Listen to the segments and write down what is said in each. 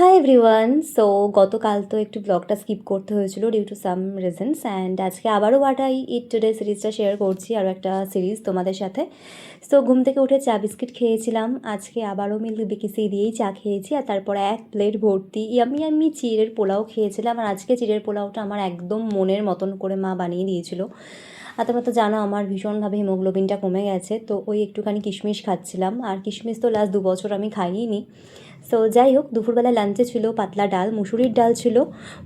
Hi everyone. So গতকাল তো একটু ব্লগটা স্কিপ করতে হয়েছিল due to some reasons, and আজকে আবারও বাটাই ইট টুডে সিরিজটা শেয়ার করছি, আরও একটা সিরিজ তোমাদের সাথে। সো ঘুম থেকে উঠে চা বিস্কিট খেয়েছিলাম, আজকে আবারও মিল্ক বিকিসি দিয়েই চা খেয়েছি, আর তারপরে এক প্লেট ভর্তি আমি চিড়ের পোলাও খেয়েছিলাম। আর আজকে চিড়ের পোলাওটা আমার একদম মনের মতন করে মা বানিয়ে দিয়েছিল। আর তোমরা তো জানো আমার ভীষণভাবে হিমোগ্লোবিনটা কমে গেছে, তো ওই একটুখানি কিশমিশ খাচ্ছিলাম। আর কিশমিশ তো লাস্ট 2 বছর আমি খাইনি। সো যাই হোক, দুপুরবেলা লাঞ্চে ছিল পাতলা ডাল, মুসুরির ডাল ছিল,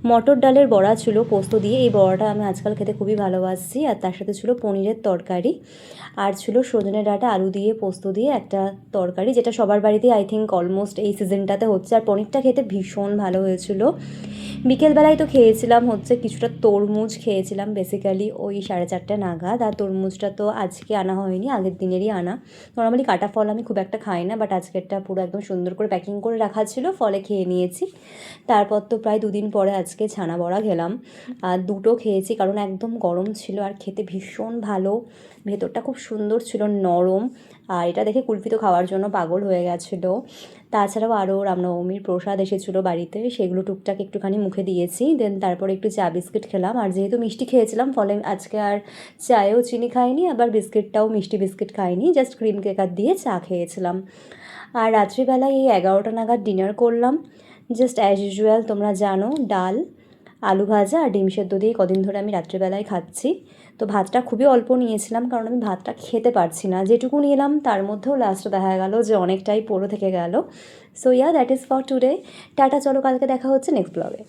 মটর ডালের বড়া ছিল পোস্ত দিয়ে। এই বড়াটা আমি আজকাল খেতে খুবই ভালোবাসি। আর তার সাথে ছিল পনিরের তরকারি, আর ছিল সজনে ডাঁটা আলু দিয়ে পোস্ত দিয়ে একটা তরকারি, যেটা সবার বাড়িতেই আই থিঙ্ক অলমোস্ট এই সিজনটাতে হচ্ছে। আর পনিরটা খেতে ভীষণ ভালো হয়েছিল। বিকেলবেলায় তো খেয়েছিলাম হচ্ছে কিছুটা তরমুজ খেয়েছিলাম, বেসিক্যালি ওই 4:30 নাগাদ। আর তরমুজটা তো আজকে আনা হয়নি, আগের দিনেরই আনা। নর্মালি কাটা ফল আমি খুব একটা খাই না, বাট আজকেরটা পুরো একদম সুন্দর করে প্যাকিং করে রাখা ছিল, ফলে খেয়ে নিয়েছি। তারপর তো প্রায় 2 দিন পরে আজকে ছানা বড়া খেলাম, আর দুটো খেয়েছি কারণ একদম গরম ছিল আর খেতে ভীষণ ভালো। ভেতরটা খুব সুন্দর ছিল, নরম। আর এটা দেখে কুলফি তো খাওয়ার জন্য পাগল হয়ে গেছিলো। তাছাড়াও আরও রামনবমীর প্রসাদ এসেছিলো বাড়িতে, সেগুলো টুকটাক একটুখানি মুখে দিয়েছি। দেন তারপরে একটু চা বিস্কিট খেলাম, আর যেহেতু মিষ্টি খেয়েছিলাম ফলে আজকে আর চায়েও চিনি খাইনি, আবার বিস্কিটটাও মিষ্টি বিস্কিট খাইনি, জাস্ট ক্রিম কেকার দিয়ে চা খেয়েছিলাম। আর রাত্রিবেলায় এই 11টা নাগাদ ডিনার করলাম, জাস্ট অ্যাজ ইউজুয়াল, তোমরা জানো, ডাল, আলু ভাজা আর ডিম সেদ্ধ দিয়ে কদিন ধরে আমি রাত্রিবেলায় খাচ্ছি। তো ভাতটা খুবই অল্প নিয়েছিলাম কারণ আমি ভাতটা খেতে পারছি না, যেটুকু নিলাম তার মধ্যেও লাস্টে দেখা গেল যে অনেকটাই পড়ে থেকে গেল। So yeah, that is for today. Tata, চলো কালকে দেখা হচ্ছে নেক্সট ব্লগে।